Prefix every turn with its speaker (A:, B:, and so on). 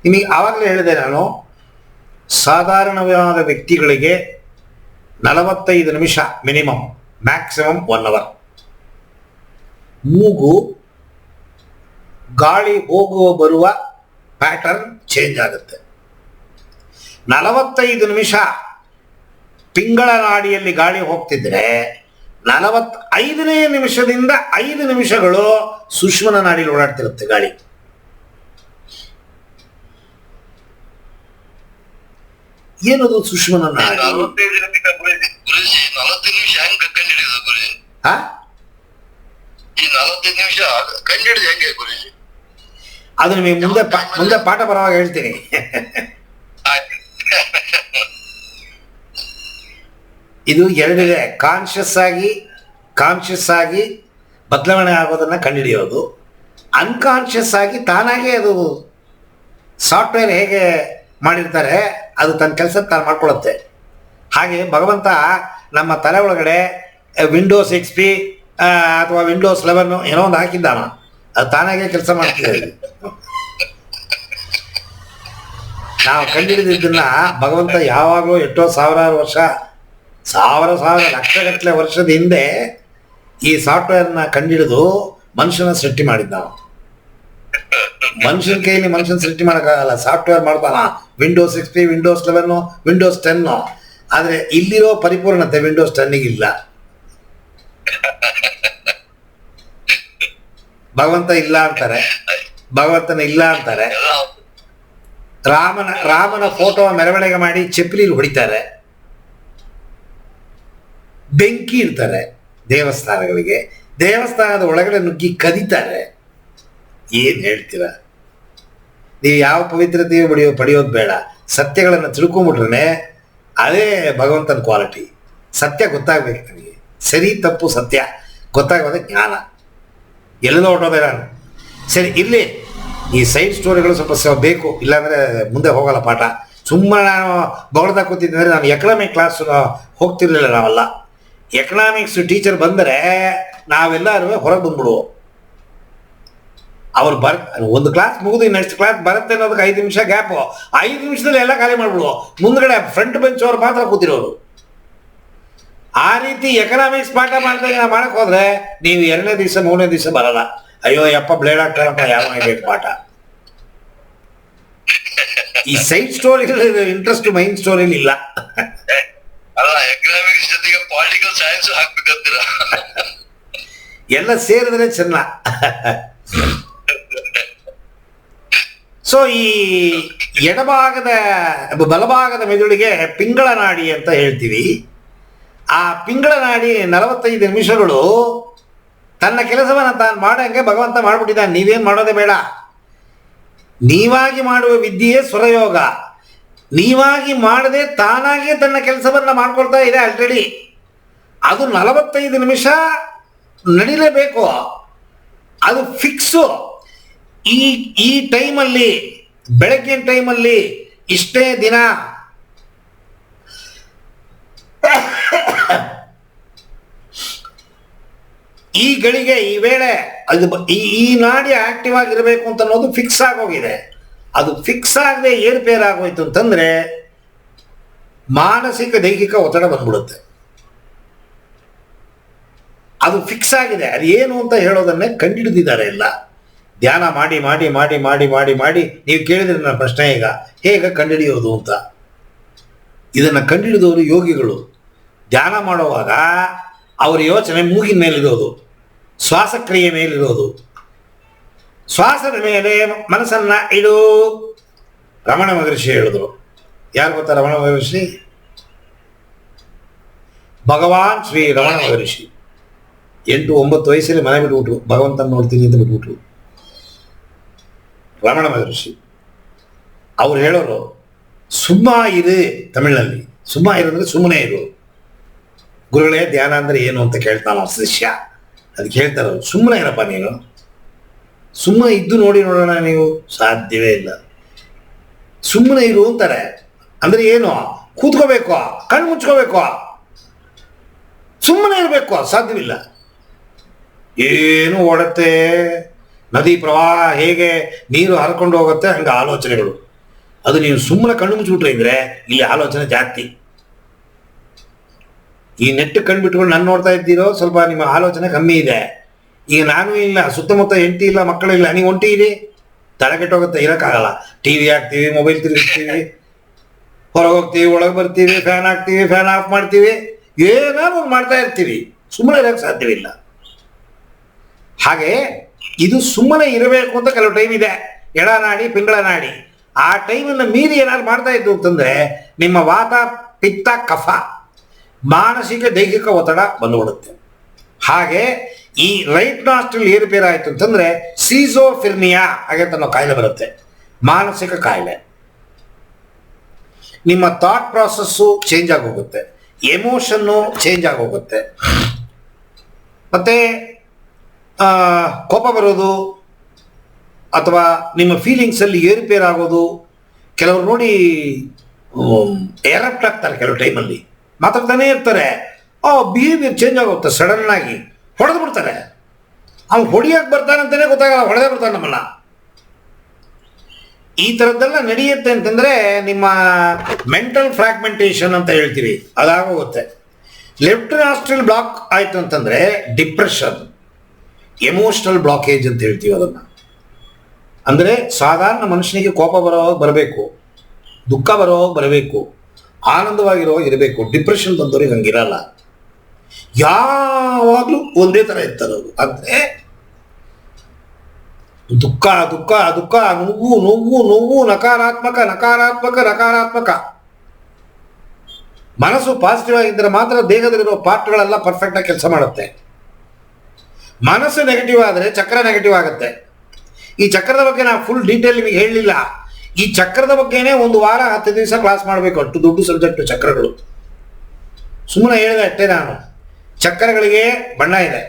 A: ನಿಮಗೆ ಆವಾಗಲೇ ಹೇಳಿದೆ ನಾನು, ಸಾಧಾರಣವಾದ ವ್ಯಕ್ತಿಗಳಿಗೆ 45 ನಿಮಿಷ ಮಿನಿಮಮ್, ಮ್ಯಾಕ್ಸಿಮಮ್ 1 ಅವರ್. ಮೂಗು ಗಾಳಿ ಹೋಗುವ ಬರುವ ಪ್ಯಾಟರ್ನ್ ಚೇಂಜ್ ಆಗುತ್ತೆ. 45 ನಿಮಿಷ ಪಿಂಗಳ ನಾಡಿಯಲ್ಲಿ ಗಾಳಿ ಹೋಗ್ತಿದ್ರೆ 45ನೇ ನಿಮಿಷದಿಂದ 5 ನಿಮಿಷಗಳು ಸುಷುಮ್ನ ನಾಡಿಯಲ್ಲಿ ಓಡಾಡ್ತಿರುತ್ತೆ ಗಾಳಿ. ಏನದು ಸುಷುಮ್ನ ನಾಡಿ? ಅದು ನಿಮಗೆ ಮುಂದೆ ಪಾಠ ಬರುವಾಗ ಹೇಳ್ತೀನಿ. ಇದು ಎರಡಿದೆ, ಕಾನ್ಷಿಯಸ್ ಆಗಿ ಬದಲಾವಣೆ ಆಗೋದನ್ನು ಕಂಡುಹಿಡಿಯೋದು, ಅನ್ಕಾನ್ಷಿಯಸ್ ಆಗಿ ತಾನಾಗೆ ಅದು ಸಾಫ್ಟ್ವೇರ್ ಹೇಗೆ ಮಾಡಿರ್ತಾರೆ ಅದು ತನ್ನ ಕೆಲಸ ತಾನು ಮಾಡ್ಕೊಳ್ಳುತ್ತೆ. ಹಾಗೆ ಭಗವಂತ ನಮ್ಮ ತಲೆ ಒಳಗಡೆ ವಿಂಡೋಸ್ XP ಅಥವಾ ವಿಂಡೋಸ್ 11 ಏನೋ ಒಂದು ಹಾಕಿದ್ದಾನ, ಅದು ತಾನಾಗೆ ಕೆಲಸ ಮಾಡ್ತಿದೆ. ನಾವು ಕಂಡುಹಿಡಿದಿದ್ದನ್ನ ಭಗವಂತ ಯಾವಾಗಲೂ ಎಷ್ಟೋ ಸಾವಿರಾರು ವರ್ಷ, ಸಾವಿರ ಲಕ್ಷಗಟ್ಟಲೆ ವರ್ಷದ ಹಿಂದೆ ಈ ಸಾಫ್ಟ್ವೇರ್ನ ಕಂಡುಹಿಡಿದು ಮನುಷ್ಯನ ಸೃಷ್ಟಿ ಮಾಡಿದ್ದ. ಮನುಷ್ಯನ ಕೈಯಲ್ಲಿ ಮನುಷ್ಯನ ಸೃಷ್ಟಿ ಮಾಡೋಕ್ಕಾಗಲ್ಲ, ಸಾಫ್ಟ್ವೇರ್ ಮಾಡ್ತಾನ. Windows XP, Windows 11, Windows 10. ಆದರೆ ಇಲ್ಲಿರೋ ಪರಿಪೂರ್ಣತೆ ವಿಂಡೋಸ್ 10 ಇಲ್ಲ. ಭಗವಂತನ ಇಲ್ಲ ಅಂತಾರೆ. ರಾಮನ ಫೋಟೋ ಮೆರವಣಿಗೆ ಮಾಡಿ ಚಪ್ಪಲಿಲಿ ಹೊಡಿತಾರೆ, ಬೆಂಕಿ ಇಡ್ತಾರೆ ದೇವಸ್ಥಾನಗಳಿಗೆ, ದೇವಸ್ಥಾನದ ಒಳಗಡೆ ನುಗ್ಗಿ ಕದೀತಾರೆ. ಏನು ಹೇಳ್ತೀರ ನೀವು? ಯಾವ ಪವಿತ್ರತೆಯು ಪಡೆಯೋದು ಬೇಡ, ಸತ್ಯಗಳನ್ನು ತಿಳ್ಕೊಂಬಿಟ್ರೆ ಅದೇ ಭಗವಂತನ ಕ್ವಾಲಿಟಿ. ಸತ್ಯ ಗೊತ್ತಾಗ್ಬೇಕು ನನಗೆ, ಸರಿ ತಪ್ಪು ಸತ್ಯ ಗೊತ್ತಾಗೋದೇ ಜ್ಞಾನ. ಎಲ್ಲೆಲ್ಲೋ ಹೊಟ್ಟೋದೆ ನಾನು. ಸರಿ, ಇಲ್ಲಿ ಈ ಸೈಡ್ ಸ್ಟೋರಿಗಳು ಸ್ವಲ್ಪ ಬೇಕು, ಇಲ್ಲಾಂದರೆ ಮುಂದೆ ಹೋಗಲ್ಲ ಪಾಠ. ಸುಮ್ಮನೆ ನಾನು ಬೊಗಳ್ತಾ ಕೂತಿದ್ದೆ ಅಂದರೆ ನಾನು ಎಕನಾಮಿಕ್ ಕ್ಲಾಸ್ ಹೋಗ್ತಿರ್ಲಿಲ್ಲ. ನಾವೆಲ್ಲ ಎಕನಾಮಿಕ್ಸ್ ಟೀಚರ್ ಬಂದರೆ ನಾವೆಲ್ಲರೂ ಹೊರಗೆ ಬಂದ್ಬಿಡುವು. ಅವ್ರು ಒಂದು ಕ್ಲಾಸ್ ಮುಗಿದು ನೆಕ್ಸ್ಟ್ ಕ್ಲಾಸ್ ಬರುತ್ತೆ ಅನ್ನೋದಕ್ಕೆ 5 ನಿಮಿಷ ಗ್ಯಾಪು. 5 ನಿಮಿಷದಲ್ಲಿ ಎಲ್ಲ ಖಾಲಿ ಮಾಡ್ಬಿಡುವು. ಮುಂದ್ಗಡೆ ಫ್ರಂಟ್ ಬೆಂಚ್ ಅವ್ರು ಮಾತ್ರ ಕೂತಿರೋರು. ಆ ರೀತಿ ಎಕನಾಮಿಕ್ಸ್ ಪಾಠ ಮಾಡ್ದಾಗ ನಾವು ಮಾಡಕ್ಕೆ ಹೋದ್ರೆ ನೀವು 2ನೇ ದಿವಸ 3ನೇ ದಿವಸ ಬರಲ್ಲ. ಅಯ್ಯೋ ಯಪ್ಪ ಬ್ಲೇಡ್ ಆಗ್ತಾರಪ್ಪ, ಯಾವ ಬೇಕು ಪಾಠ. ಈ ಸೈಡ್ ಸ್ಟೋರಿ ಇಂಟ್ರೆಸ್ಟ್ ಮೈನ್ ಸ್ಟೋರಿಲಿ ಇಲ್ಲ. ಎಲ್ಲ ಸೇರಿದ್ರೆ ಚೆನ್ನ. ಸೊ ಈ ಬಲಭಾಗದ ಮೆದುಳಿಗೆ ಪಿಂಗಳ ನಾಡಿ ಅಂತ ಹೇಳ್ತೀವಿ. ಆ ಪಿಂಗಳ ನಾಡಿ 45 ನಿಮಿಷಗಳು ತನ್ನ ಕೆಲಸವನ್ನು ತಾನು ಮಾಡಂಗೆ ಭಗವಂತ ಮಾಡಿಬಿಟ್ಟಿದ್ದಾನೆ. ನೀವೇನು ಮಾಡೋದೇ ಬೇಡ. ನೀವಾಗಿ ಮಾಡುವ ವಿದ್ಯೆಯೇ ಸ್ವರಯೋಗ. ನೀವಾಗಿ ಮಾಡದೆ ತಾನಾಗೆ ತನ್ನ ಕೆಲಸವನ್ನು ಮಾಡ್ಕೊಳ್ತಾ ಇದೆ ಆಲ್ರೆಡಿ. ಅದು 45 ನಿಮಿಷ ನಡಿಲೇಬೇಕು, ಅದು ಫಿಕ್ಸು. ಈ ಟೈಮಲ್ಲಿ, ಬೆಳಗ್ಗಿನ ಟೈಮಲ್ಲಿ ಇಷ್ಟೇ ದಿನ ಈ ಗಳಿಗೆ ಈ ವೇಳೆ ಅದು ಈ ನಾಡಿ ಆಕ್ಟಿವ್ ಆಗಿರಬೇಕು ಅಂತ ಅನ್ನೋದು ಫಿಕ್ಸ್ ಆಗೋಗಿದೆ. ಅದು ಫಿಕ್ಸ್ ಆಗದೆ ಏರುಪೇರು ಆಗೋಯ್ತು ಅಂತಂದ್ರೆ ಮಾನಸಿಕ ದೈಹಿಕ ಒತ್ತಡ ಬಂದ್ಬಿಡುತ್ತೆ. ಅದು ಫಿಕ್ಸ್ ಆಗಿದೆ, ಅದು ಏನು ಅಂತ ಹೇಳೋದನ್ನೇ ಕಂಡುಹಿಡಿದಿದ್ದಾರೆ ಎಲ್ಲ. ಧ್ಯಾನ ಮಾಡಿ ಮಾಡಿ ಮಾಡಿ ಮಾಡಿ ಮಾಡಿ ಮಾಡಿ ನೀವು ಕೇಳಿದ್ರೆ ನನ್ನ ಪ್ರಶ್ನೆ ಈಗ ಹೇಗೆ ಕಂಡುಹಿಡಿಯೋದು ಅಂತ. ಇದನ್ನು ಕಂಡುಹಿಡಿದವರು ಯೋಗಿಗಳು. ಧ್ಯಾನ ಮಾಡುವಾಗ ಅವರ ಯೋಚನೆ ಮೂಗಿನ ಮೇಲಿರೋದು, ಶ್ವಾಸಕ್ರಿಯೆ ಮೇಲಿರೋದು. ಶ್ವಾಸದ ಮೇಲೆ ಮನಸ್ಸನ್ನ ಇಡು. ರಮಣ ಮಹರ್ಷಿ ಹೇಳಿದ್ರು. ಯಾರು ಗೊತ್ತಾ ರಮಣ ಮಹರ್ಷಿ? ಭಗವಾನ್ ಶ್ರೀ ರಮಣ ಮಹರ್ಷಿ 8-9 ವಯಸ್ಸಲ್ಲಿ ಮನೆ ಬಿಟ್ಬಿಟ್ರು. ಭಗವಂತನ ನೋಡ್ತೀನಿ ಅಂತ ಬಿಟ್ಬಿಟ್ರು ರಮಣ ಮಹರ್ಷಿ. ಅವ್ರು ಹೇಳೋರು ಸುಮ್ಮ ಇರು. ತಮಿಳಿನಲ್ಲಿ ಸುಮ್ಮ ಇರು ಅಂದರೆ ಸುಮ್ಮನೆ ಇರು. ಗುರುಗಳೇ ಧ್ಯಾನ ಅಂದರೆ ಏನು ಅಂತ ಕೇಳ್ತಾನ ಶಿಷ್ಯ. ಅದಕ್ಕೆ ಹೇಳ್ತಾರೆ ಸುಮ್ಮನೆ ಇರಪ್ಪ ನೀನು, ಸುಮ್ಮನೆ ಇದ್ದು ನೋಡೋಣ. ನೀವು ಸಾಧ್ಯವೇ ಇಲ್ಲ. ಸುಮ್ಮನೆ ಇರು ಅಂತಾರೆ. ಅಂದರೆ ಏನು? ಕೂತ್ಕೋಬೇಕು, ಕಣ್ಣು ಮುಚ್ಕೋಬೇಕು, ಸುಮ್ಮನೆ ಇರಬೇಕು. ಸಾಧ್ಯವಿಲ್ಲ. ಏನು ಓಡುತ್ತೆ ನದಿ ಪ್ರವಾಹ, ಹೇಗೆ ನೀರು ಹರ್ಕೊಂಡು ಹೋಗುತ್ತೆ ಹಂಗೆ ಆಲೋಚನೆಗಳು. ಅದು ನೀವು ಸುಮ್ಮನೆ ಕಣ್ಣು ಮುಚ್ಚಿಬಿಟ್ರೆ ಇದ್ರೆ ಇಲ್ಲಿ ಆಲೋಚನೆ ಜಾಸ್ತಿ. ಈ ನೆಟ್ ಕಣ್ಣು ಬಿಟ್ಕೊಂಡು ನಾನು ನೋಡ್ತಾ ಇದ್ದೀರೋ ಸ್ವಲ್ಪ ನಿಮ್ಮ ಆಲೋಚನೆ ಕಮ್ಮಿ ಇದೆ. ಈಗ ನಾನು ಇಲ್ಲ, ಸುತ್ತಮುತ್ತ ಹೆಂಡತಿ ಇಲ್ಲ, ಮಕ್ಕಳಿಲ್ಲ, ನೀವು ಒಂಟಿ ಇರಿ, ತಲೆಕೆಟ್ಟೋಗುತ್ತೆ, ಇರೋಕ್ಕಾಗಲ್ಲ. ಟಿವಿ ಹಾಕ್ತೀವಿ, ಮೊಬೈಲ್ ತಿರುಗಿಸ್ತೀವಿ, ಹೊರಗೆ ಹೋಗ್ತೀವಿ, ಒಳಗೆ ಬರ್ತೀವಿ, ಫ್ಯಾನ್ ಹಾಕ್ತೀವಿ, ಫ್ಯಾನ್ ಆಫ್ ಮಾಡ್ತೀವಿ, ಏನಾದ್ರು ಮಾಡ್ತಾ ಇರ್ತೀವಿ, ಸುಮ್ಮನೆ ಇರೋಕ್ಕೆ ಸಾಧ್ಯವಿಲ್ಲ. ಹಾಗೆ ಇದು ಸುಮ್ಮನೆ ಇರಬೇಕು ಅಂತ ಕೆಲವು ಟೈಮ್ ಇದೆ, ಎಡನಾಡಿ ಪಿಂಗಳ ನಾಡಿ. ಆ ಟೈಮನ್ನು ಮೀರಿ ಏನಾದ್ರು ಮಾಡ್ತಾ ಇದ್ದು ಅಂತಂದ್ರೆ ನಿಮ್ಮ ವಾತ ಪಿತ್ತ ಕಫ ಮಾನಸಿಕ ದೈಹಿಕ ಒತ್ತಡ ಬಂದುಬಿಡುತ್ತೆ. ಹಾಗೆ ಈ ರೈಟ್ ನಾಸ್ಟ್ರಿಲ್ ಏರುಪೇರು ಆಯಿತು ಅಂತಂದ್ರೆ ಸೀಸೋಫಿರ್ನಿಯಾ ಹಾಗೆ ಅನ್ನೋ ಕಾಯಿಲೆ ಬರುತ್ತೆ, ಮಾನಸಿಕ ಕಾಯಿಲೆ. ನಿಮ್ಮ ಥಾಟ್ ಪ್ರಾಸೆಸ್ಸು ಚೇಂಜ್ ಆಗೋಗುತ್ತೆ, ಎಮೋಷನ್ನು ಚೇಂಜ್ ಆಗೋಗುತ್ತೆ, ಮತ್ತೆ ಕೋಪ ಬರೋದು ಅಥವಾ ನಿಮ್ಮ ಫೀಲಿಂಗ್ಸಲ್ಲಿ ಏರುಪೇರಾಗೋದು. ಕೆಲವರು ನೋಡಿ ಎರಪ್ಟ್ ಆಗ್ತಾರೆ, ಕೆಲವು ಟೈಮಲ್ಲಿ ಮಾತಾಡ್ತಾನೆ ಇರ್ತಾರೆ, ಬಿಹೇವಿಯರ್ ಚೇಂಜ್ ಆಗುತ್ತೆ, ಸಡನ್ ಆಗಿ ಹೊಡೆದು ಬಿಡ್ತಾರೆ. ಅವ್ನು ಹೊಡಿಯೋಕೆ ಬರ್ತಾನಂತಲೇ ಗೊತ್ತಾಗಲ್ಲ, ಹೊಡೆದೇ ಬಿಡ್ತಾನೆ ನಮ್ಮನ್ನ. ಈ ಥರದ್ದೆಲ್ಲ ನಡೆಯುತ್ತೆ ಅಂತಂದರೆ ನಿಮ್ಮ ಮೆಂಟಲ್ ಫ್ರಾಗ್ಮೆಂಟೇಷನ್ ಅಂತ ಹೇಳ್ತೀವಿ, ಅದಾಗೋಗುತ್ತೆ. ಲೆಫ್ಟ್ ನಾಸ್ಟ್ರಿಲ್ ಬ್ಲಾಕ್ ಆಯಿತು ಅಂತಂದರೆ ಡಿಪ್ರೆಷನ್, ಎಮೋಷನಲ್ ಬ್ಲಾಕೇಜ್ ಅಂತ ಹೇಳ್ತೀವಿ ಅದನ್ನು. ಅಂದರೆ ಸಾಧಾರಣ ಮನುಷ್ಯನಿಗೆ ಕೋಪ ಬರಬೇಕು, ದುಃಖ ಬರಬೇಕು, ಆನಂದವಾಗಿರೋ ಇರಬೇಕು. ಡಿಪ್ರೆಷನ್ ಬಂದವ್ರಿಗೆ ಹಂಗಿರಲ್ಲ, ಯಾವಾಗಲೂ ಒಂದೇ ಥರ ಇರ್ತಾರವರು. ಅಂದರೆ ದುಃಖ ದುಃಖ ದುಃಖ, ನೋವು ನೋವು ನೋವು, ನಕಾರಾತ್ಮಕ ನಕಾರಾತ್ಮಕ ನಕಾರಾತ್ಮಕ. ಮನಸ್ಸು ಪಾಸಿಟಿವ್ ಆಗಿದ್ದರೆ ಮಾತ್ರ ದೇಹದಲ್ಲಿರೋ ಪಾರ್ಟ್ಗಳೆಲ್ಲ ಪರ್ಫೆಕ್ಟಾಗಿ ಕೆಲಸ ಮಾಡುತ್ತೆ. ಮನಸ್ಸು ನೆಗೆಟಿವ್ ಆದರೆ ಚಕ್ರ ನೆಗೆಟಿವ್ ಆಗುತ್ತೆ. ಈ ಚಕ್ರದ ಬಗ್ಗೆ ನಾನು ಫುಲ್ ಡೀಟೇಲ್ ನಿಮಗೆ ಹೇಳಲಿಲ್ಲ. ಈ ಚಕ್ರದ ಬಗ್ಗೆನೇ 1 ವಾರ 10 ದಿವಸ ಕ್ಲಾಸ್ ಮಾಡಬೇಕು, ಅಷ್ಟು ದೊಡ್ಡ ಸಬ್ಜೆಕ್ಟ್ ಚಕ್ರಗಳು. ಸುಮ್ಮನೆ ಹೇಳಿದೆ ಅಷ್ಟೇ ನಾನು. ಚಕ್ರಗಳಿಗೆ ಬಣ್ಣ ಇದೆ,